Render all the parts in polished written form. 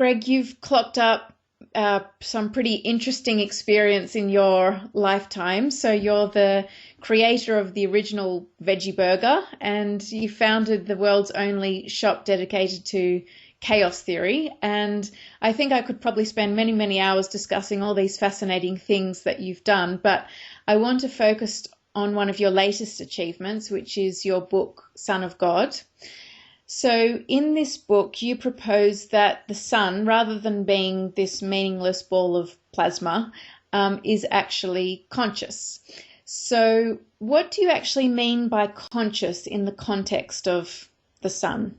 Greg, you've clocked up some pretty interesting experience in your lifetime. So you're the creator of the original veggie burger, and you founded the world's only shop dedicated to chaos theory. And I think I could probably spend many, many hours discussing all these fascinating things that you've done, but I want to focus on one of your latest achievements, which is your book, Son of God. So in this book, you propose that the sun, rather than being this meaningless ball of plasma, is actually conscious. So what do you actually mean by conscious in the context of the sun?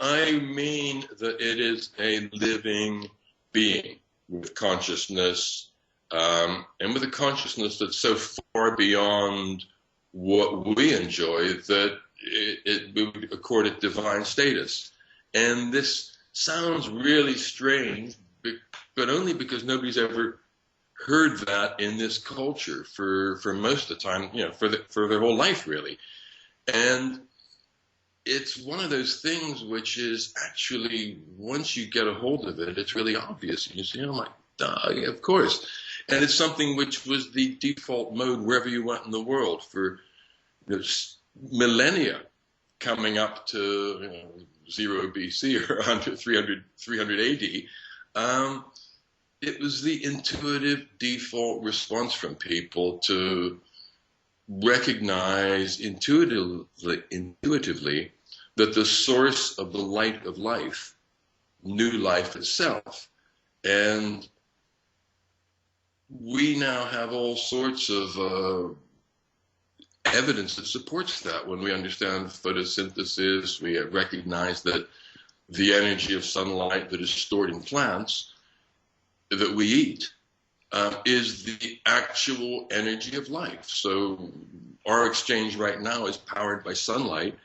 I mean that it is a living being with consciousness, and with a consciousness that's so far beyond what we enjoy that it would accord it divine status. And this sounds really strange, but only because nobody's ever heard that in this culture for most of the time, for their whole life, really. And it's one of those things which is actually, once you get a hold of it, it's really obvious. And you say, oh my, duh, yeah, of course. And it's something which was the default mode wherever you went in the world for millennia, coming up to 0 BC or 300 AD. It was the intuitive default response from people to recognize intuitively that the source of the light of life knew life itself. And we now have all sorts of evidence that supports that. When we understand photosynthesis, we recognize that the energy of sunlight that is stored in plants that we eat is the actual energy of life. So our exchange right now is powered by sunlight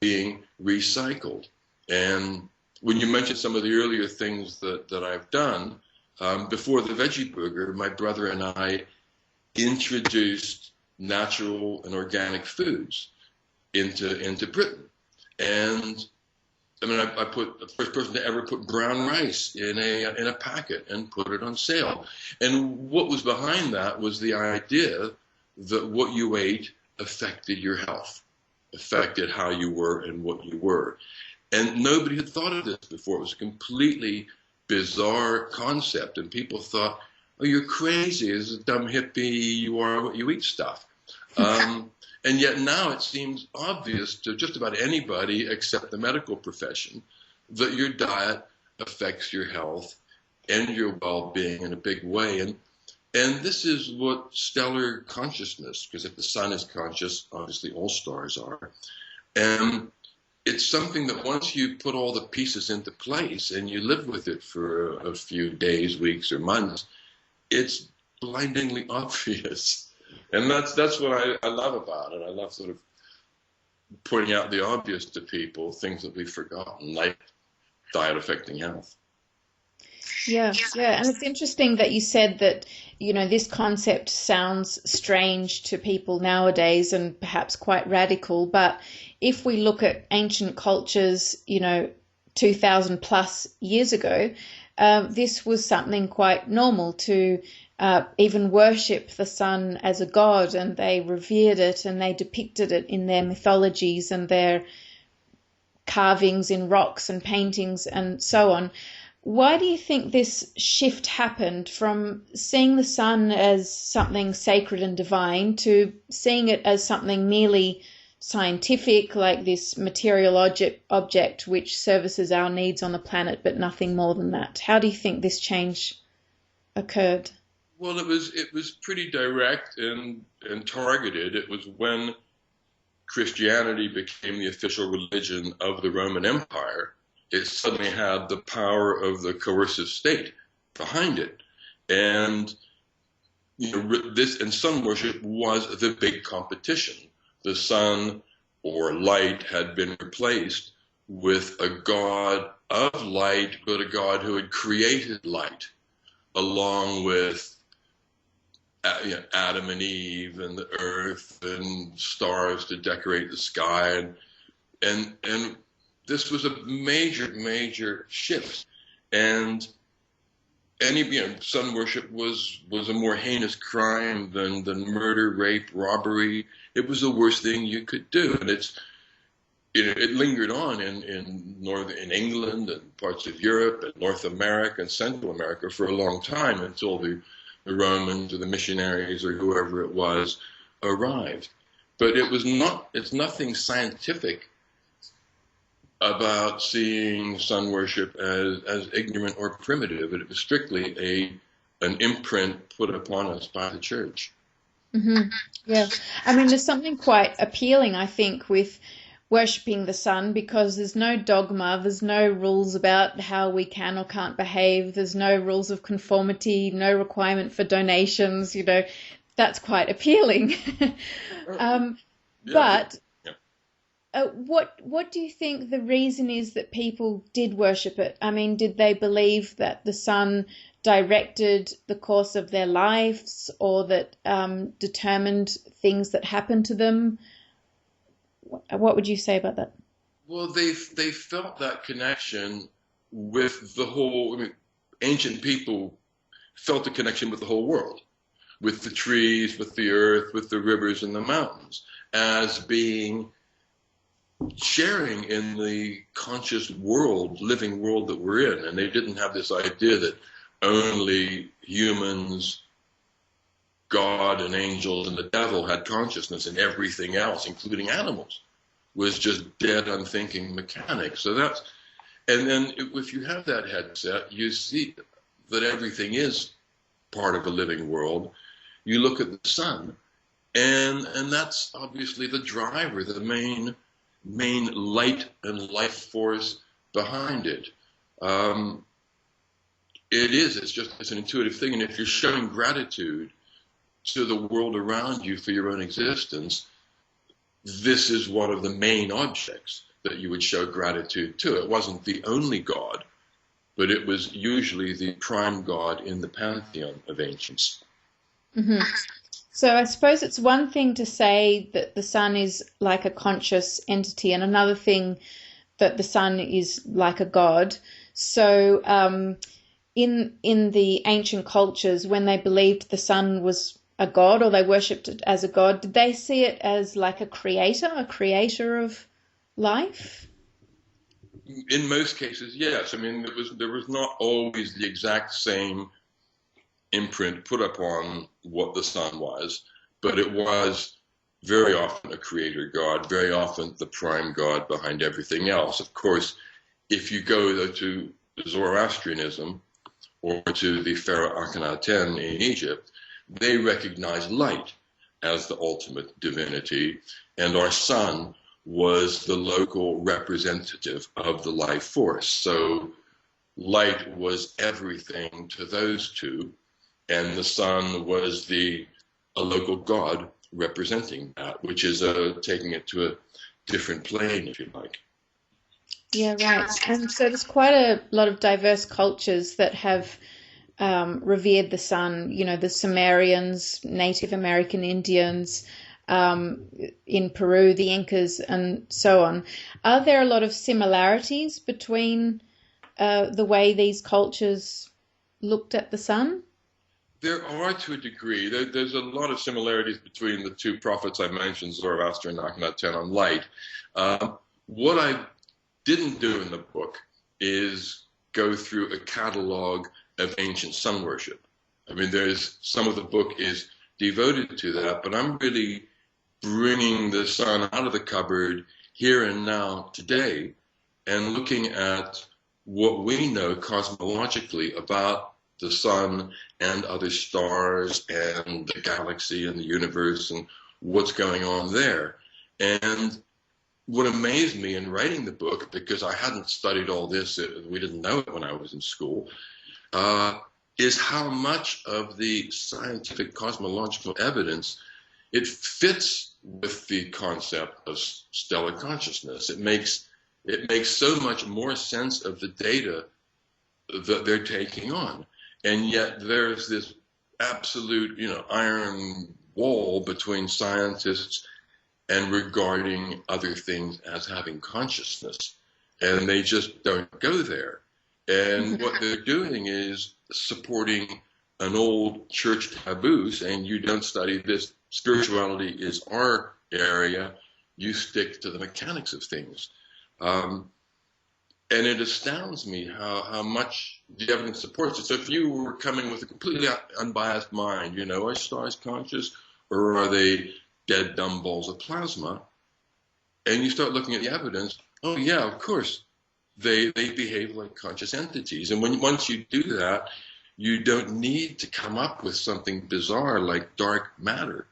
being recycled. And when you mentioned some of the earlier things that I've done, before the veggie burger, my brother and I introduced natural and organic foods into Britain. And I mean, I put the first person to ever put brown rice in a packet and put it on sale. And what was behind that was the idea that what you ate affected your health, affected how you were and what you were. And nobody had thought of this before. It was a completely bizarre concept. And people thought, oh, you're crazy. This is a dumb hippie, you are what you eat stuff. And yet now it seems obvious to just about anybody except the medical profession that your diet affects your health and your well-being in a big way. And this is what stellar consciousness, because if the sun is conscious, obviously all stars are. And it's something that once you put all the pieces into place and you live with it for a few days, weeks, or months, it's blindingly obvious. And that's what I love about it. I love sort of pointing out the obvious to people, things that we've forgotten, like diet affecting health. Yeah. And it's interesting that you said that, this concept sounds strange to people nowadays and perhaps quite radical. But if we look at ancient cultures, 2000 plus years ago, this was something quite normal to even worship the sun as a god, and they revered it and they depicted it in their mythologies and their carvings in rocks and paintings and so on. Why do you think this shift happened from seeing the sun as something sacred and divine to seeing it as something merely scientific, like this material object which services our needs on the planet, but nothing more than that? How do you think this change occurred? Well, it was pretty direct and targeted. It was when Christianity became the official religion of the Roman Empire. It suddenly had the power of the coercive state behind it. And this and sun worship was the big competition. The sun or light had been replaced with a god of light, but a god who had created light, along with Adam and Eve and the earth and stars to decorate the sky. And this was a major shift. And any, sun worship was a more heinous crime than murder, rape, robbery. It was the worst thing you could do, and it lingered on in England and parts of Europe and North America and Central America for a long time until the Romans or the missionaries or whoever it was arrived. But it's nothing scientific about seeing sun worship as ignorant or primitive. It was strictly an imprint put upon us by the church. Mm-hmm. Yeah. I mean, there's something quite appealing, I think, with worshipping the sun, because there's no dogma, there's no rules about how we can or can't behave, there's no rules of conformity, no requirement for donations, that's quite appealing. But what do you think the reason is that people did worship it? I mean, did they believe that the sun directed the course of their lives, or that determined things that happened to them? What would you say about that? Well, they felt that connection with the whole. I mean, ancient people felt the connection with the whole world, with the trees, with the earth, with the rivers and the mountains, as being sharing in the conscious world, living world that we're in. And they didn't have this idea that only humans, God and angels and the devil had consciousness, and everything else, including animals, was just dead, unthinking mechanics. So and then if you have that headset, you see that everything is part of a living world. You look at the sun, and that's obviously the driver, the main light and life force behind it. It's an intuitive thing. And if you're showing gratitude to the world around you for your own existence, this is one of the main objects that you would show gratitude to. It wasn't the only God, but it was usually the prime God in the pantheon of ancients. Mm-hmm. So I suppose it's one thing to say that the sun is like a conscious entity, and another thing that the sun is like a god. So in the ancient cultures, when they believed the sun was a god, or they worshipped it as a god, did they see it as like a creator of life? In most cases, yes. I mean, there was not always the exact same imprint put upon what the sun was, but it was very often a creator god, very often the prime god behind everything else. Of course, if you go to Zoroastrianism or to the Pharaoh Akhenaten in Egypt, they recognize light as the ultimate divinity, and our sun was the local representative of the life force. So light was everything to those two, and the sun was a local god representing that, which is taking it to a different plane, if you like. Yeah, right. And so there's quite a lot of diverse cultures that have revered the sun. The Sumerians, Native American Indians, in Peru, the Incas, and so on. Are there a lot of similarities between the way these cultures looked at the sun? There are, to a degree. There's a lot of similarities between the two prophets I mentioned, Zoroaster and Akhenaten, on light. What I didn't do in the book is go through a catalog of ancient sun worship. I mean, some of the book is devoted to that, but I'm really bringing the sun out of the cupboard here and now today and looking at what we know cosmologically about the sun and other stars and the galaxy and the universe and what's going on there. And what amazed me in writing the book, because I hadn't studied all this, we didn't know it when I was in school, is how much of the scientific cosmological evidence it fits with the concept of stellar consciousness. It makes so much more sense of the data that they're taking on. And yet there's this absolute, iron wall between scientists and regarding other things as having consciousness. And they just don't go there. And what they're doing is supporting an old church taboo, saying you don't study this, spirituality is our area, you stick to the mechanics of things. And it astounds me how much the evidence supports it. So if you were coming with a completely unbiased mind, you know, are stars conscious or are they dead, dumb balls of plasma? And you start looking at the evidence, oh yeah, of course, they behave like conscious entities. And once you do that, you don't need to come up with something bizarre like dark matter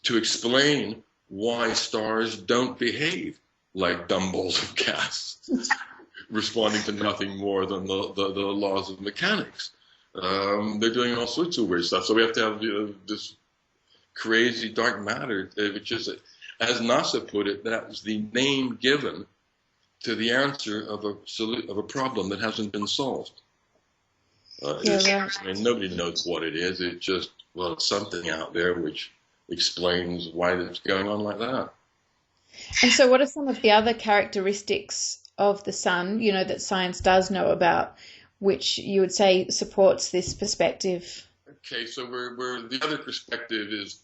to explain why stars don't behave like dumb balls of gas, responding to nothing more than the laws of mechanics. They're doing all sorts of weird stuff. So we have to have this crazy dark matter, which is, as NASA put it, that's the name given to the answer of a problem that hasn't been solved. Right. I mean, nobody knows what it is. It just, well, it's something out there which explains why it's going on like that. And so what are some of the other characteristics of the sun, you know, that science does know about, which you would say supports this perspective? Okay, so the other perspective is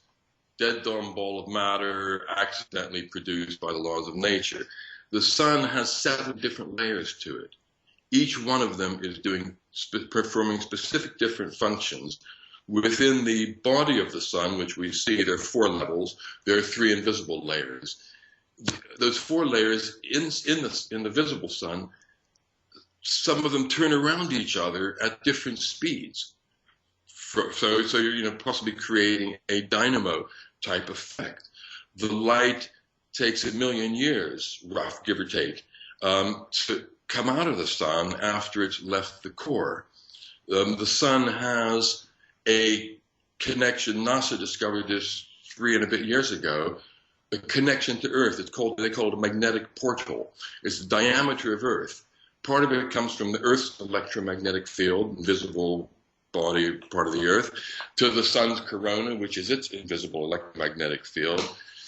dead dumb ball of matter accidentally produced by the laws of nature. The sun has 7 different layers to it. Each one of them is performing specific different functions. Within the body of the sun, which we see, there are 4 levels. There are 3 invisible layers. Those 4 layers in the visible sun, some of them turn around each other at different speeds. So you're possibly creating a dynamo type effect. The light takes 1 million years, rough, give or take, to come out of the sun after it's left the core. The sun has a connection. NASA discovered this 3 and a bit years ago. A connection to Earth. They call it a magnetic portal. It's the diameter of Earth. Part of it comes from the Earth's electromagnetic field, invisible body part of the Earth, to the sun's corona, which is its invisible electromagnetic field.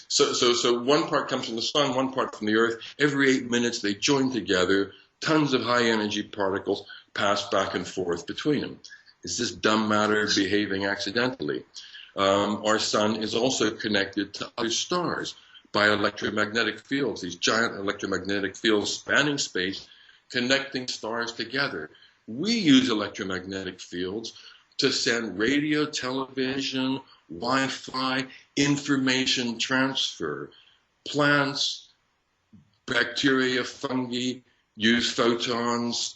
So one part comes from the sun, one part from the Earth. Every 8 minutes they join together. Tons of high energy particles pass back and forth between them. Is this dumb matter behaving accidentally? Our sun is also connected to other stars by electromagnetic fields, these giant electromagnetic fields spanning space, connecting stars together. We use electromagnetic fields to send radio, television, Wi-Fi, information transfer. Plants, bacteria, fungi use photons,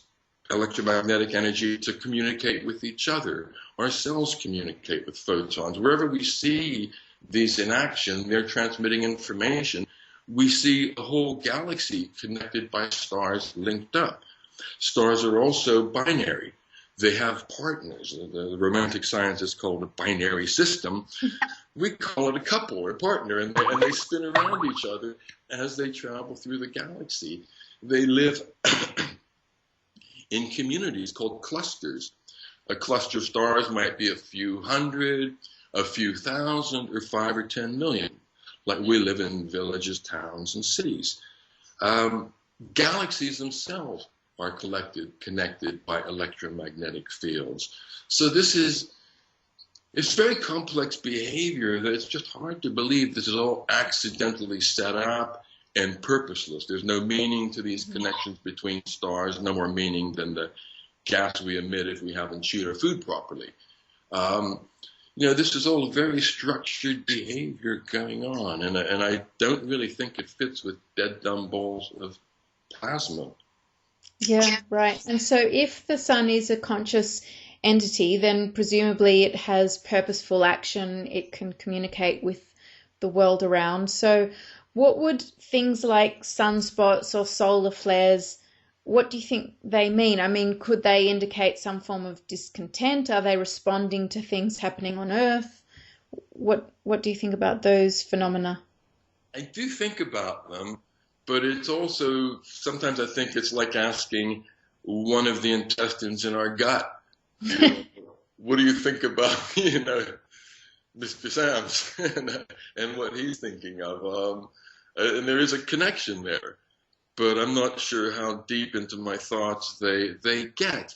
electromagnetic energy to communicate with each other. Our cells communicate with photons. Wherever we see these in action, they're transmitting information. We see a whole galaxy connected by stars linked up. Stars are also binary. They have partners. The romantic scientists call it a binary system. We call it a couple or a partner, and they spin around each other as they travel through the galaxy. They live in communities called clusters. A cluster of stars might be a few hundred, a few thousand, or 5 or 10 million, like we live in villages, towns, and cities. Galaxies themselves are connected by electromagnetic fields. So it's very complex behavior that it's just hard to believe this is all accidentally set up and purposeless. There's no meaning to these connections between stars, no more meaning than the gas we emit if we haven't chewed our food properly. This is all very structured behavior going on, and I don't really think it fits with dead dumb balls of plasma. Yeah, right. And so if the sun is a conscious entity, then presumably it has purposeful action, it can communicate with the world around. So what would things like sunspots or solar flares, what do you think they mean? I mean, could they indicate some form of discontent? Are they responding to things happening on Earth? What do you think about those phenomena? I do think about them, but it's also, sometimes I think it's like asking one of the intestines in our gut, what do you think about, Mr. Sams and what he's thinking of? And there is a connection there. but I'm not sure how deep into my thoughts they get.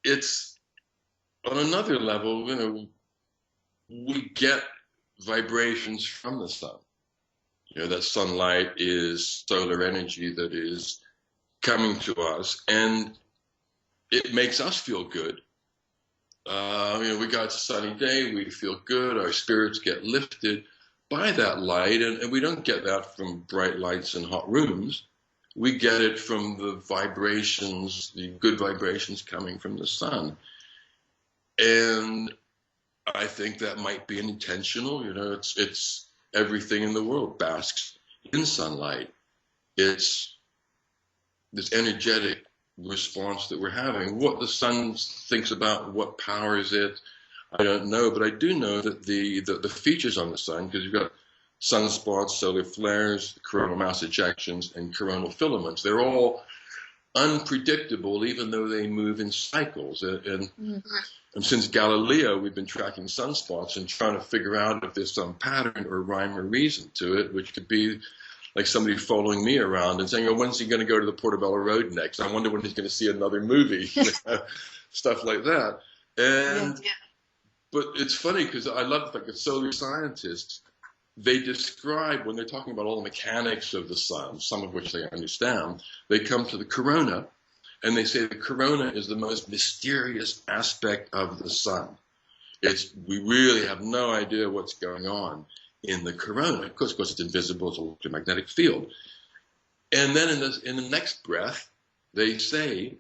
It's on another level, we get vibrations from the sun. That sunlight is solar energy that is coming to us, and it makes us feel good. We got a sunny day, we feel good, our spirits get lifted by that light, and we don't get that from bright lights and hot rooms. We get it from the vibrations, the good vibrations coming from the sun. And I think that might be intentional. It's everything in the world basks in sunlight. It's this energetic response that we're having. What the sun thinks about, what powers it, I don't know, but I do know that the features on the sun, because you've got sunspots, solar flares, coronal mass ejections, and coronal filaments, they're all unpredictable, even though they move in cycles. And since Galileo, we've been tracking sunspots and trying to figure out if there's some pattern or rhyme or reason to it, which could be like somebody following me around and saying, when's he going to go to the Portobello Road next? I wonder when he's going to see another movie, stuff like that. And but it's funny because I love the fact that solar scientists, they describe, when they're talking about all the mechanics of the sun, some of which they understand, they come to the corona and they say the corona is the most mysterious aspect of the sun. We really have no idea what's going on in the corona. Of course, it's invisible, it's an electromagnetic field. And then in the next breath, they say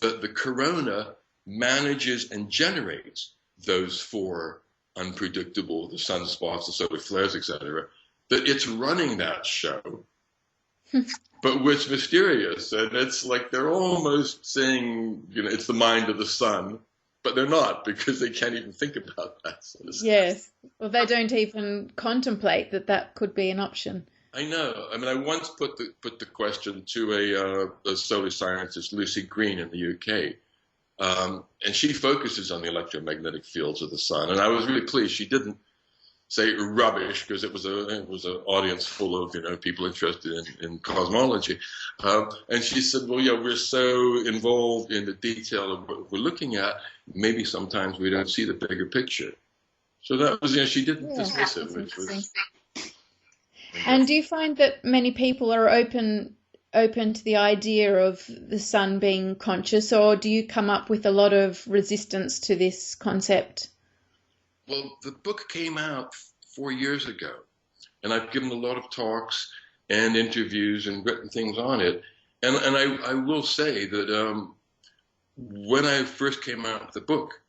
that the corona manages and generates those four unpredictable, the sunspots, the solar flares, etc., that it's running that show, but it's mysterious. And it's like they're almost saying, it's the mind of the sun, but they're not, because they can't even think about that sort of stuff. Yes. Well, they don't even contemplate that could be an option. I know. I mean, I once put the question to a solar scientist, Lucy Green, in the UK. And she focuses on the electromagnetic fields of the sun. And I was really pleased she didn't say rubbish, because it was an audience full of people interested in cosmology. And she said, well, we're so involved in the detail of what we're looking at, maybe sometimes we don't see the bigger picture. So that was, she didn't dismiss it, which was. And do you find that many people are open to the idea of the sun being conscious, or do you come up with a lot of resistance to this concept? Well, the book came out 4 years ago, and I've given a lot of talks and interviews and written things on it. And I will say that when I first came out with the book,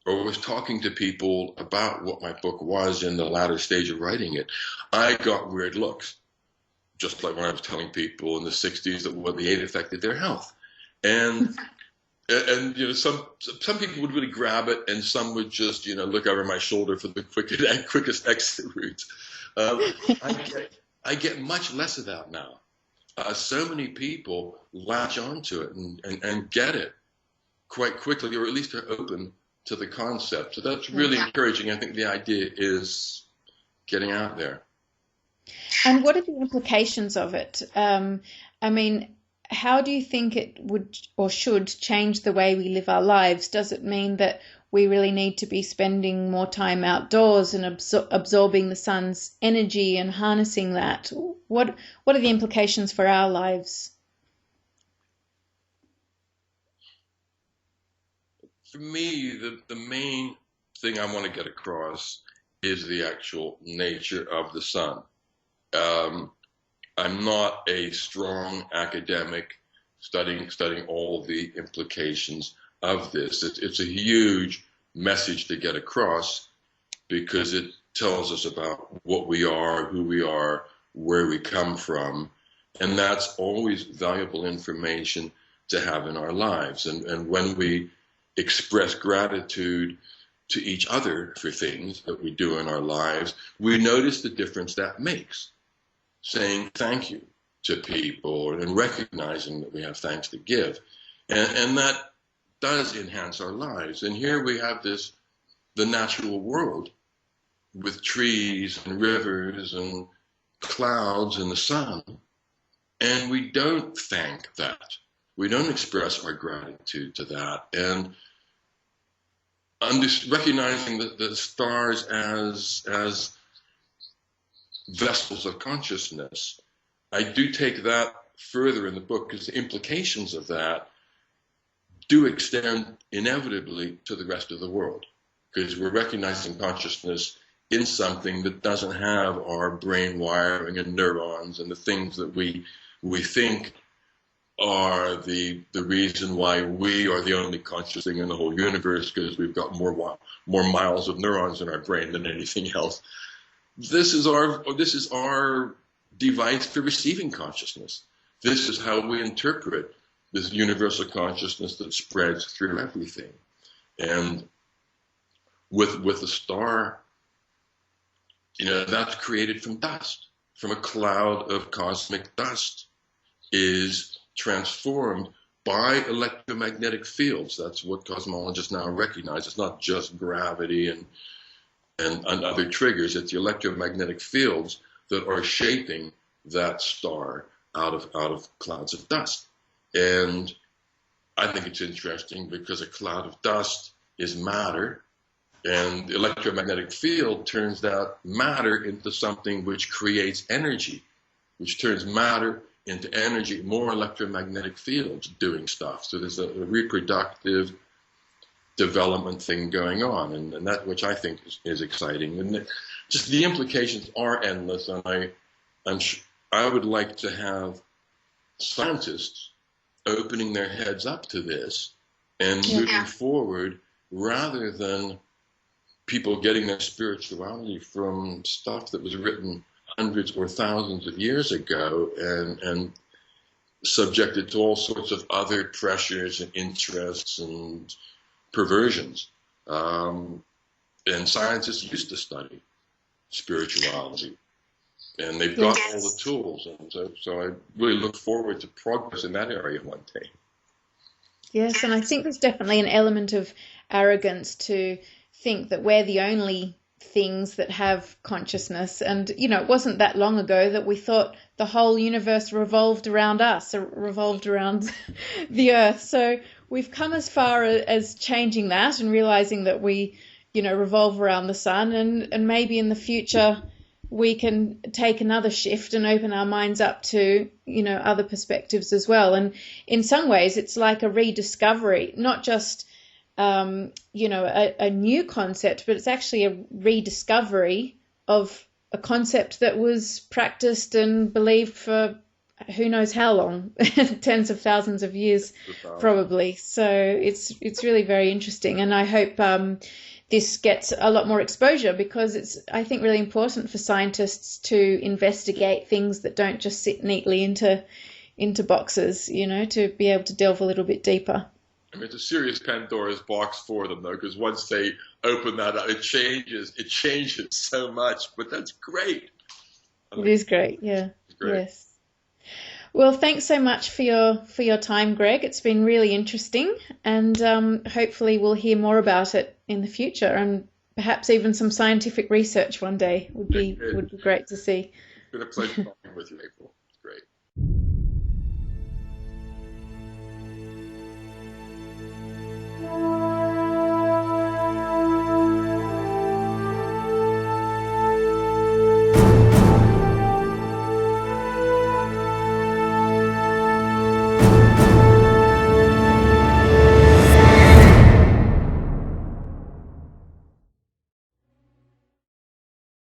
or was talking to people about what my book was in the latter stage of writing it, I got weird looks. Just like when I was telling people in the 60s that the 8 affected their health. And some people would really grab it, and some would just look over my shoulder for the quickest exit route. I get much less of that now. So many people latch onto it and get it quite quickly, or at least are open to the concept. So that's really encouraging. I think the idea is getting out there. And what are the implications of it? I mean, how do you think it would or should change the way we live our lives? Does it mean that we really need to be spending more time outdoors and absorbing the sun's energy and harnessing that? What are the implications for our lives? For me, the main thing I want to get across is the actual nature of the sun. I'm not a strong academic studying all the implications of this. It's a huge message to get across, because it tells us about what we are, who we are, where we come from, and that's always valuable information to have in our lives. And when we express gratitude to each other for things that we do in our lives, we notice the difference that makes. Saying thank you to people and recognizing that we have thanks to give. And that does enhance our lives. And here we have the natural world with trees and rivers and clouds in the sun, and we don't thank that. We don't express our gratitude to that. And recognizing the stars as vessels of consciousness, I do take that further in the book, because the implications of that do extend inevitably to the rest of the world, because we're recognizing consciousness in something that doesn't have our brain wiring and neurons and the things that we think are the reason why we are the only conscious thing in the whole universe, because we've got more miles of neurons in our brain than anything else. This is our device for receiving consciousness. This is how we interpret this universal consciousness that spreads through everything. And with a star, that's created from dust, from a cloud of cosmic dust, is transformed by electromagnetic fields. That's what cosmologists now recognize. It's not just gravity and other triggers. It's the electromagnetic fields that are shaping that star out of clouds of dust. And I think it's interesting because a cloud of dust is matter, and the electromagnetic field turns that matter into something which creates energy, which turns matter into energy, more electromagnetic fields doing stuff. So there's a reproductive development thing going on, and that, which I think is exciting. And just the implications are endless, and I would like to have scientists opening their heads up to this and moving forward, rather than people getting their spirituality from stuff that was written hundreds or thousands of years ago and subjected to all sorts of other pressures and interests and perversions. And scientists used to study spirituality, and they've got all the tools. And so I really look forward to progress in that area one day. Yes, and I think there's definitely an element of arrogance to think that we're the only things that have consciousness. And, it wasn't that long ago that we thought the whole universe revolved around us, or revolved around the earth. So we've come as far as changing that and realizing that we, revolve around the sun, and maybe in the future we can take another shift and open our minds up to, other perspectives as well. And in some ways it's like a rediscovery, not just a new concept, but it's actually a rediscovery of a concept that was practiced and believed for who knows how long, tens of thousands of years probably. So it's really very interesting, and I hope this gets a lot more exposure, because it's, I think, really important for scientists to investigate things that don't just sit neatly into boxes, to be able to delve a little bit deeper. I mean, it's a serious Pandora's box for them, though, because once they open that up, it changes so much. But that's great. It is great, yeah. It's great. Yes. Well, thanks so much for your time, Greg. It's been really interesting, and hopefully we'll hear more about it in the future, and perhaps even some scientific research one day would be great to see. It's been a pleasure talking with you, April. It's great.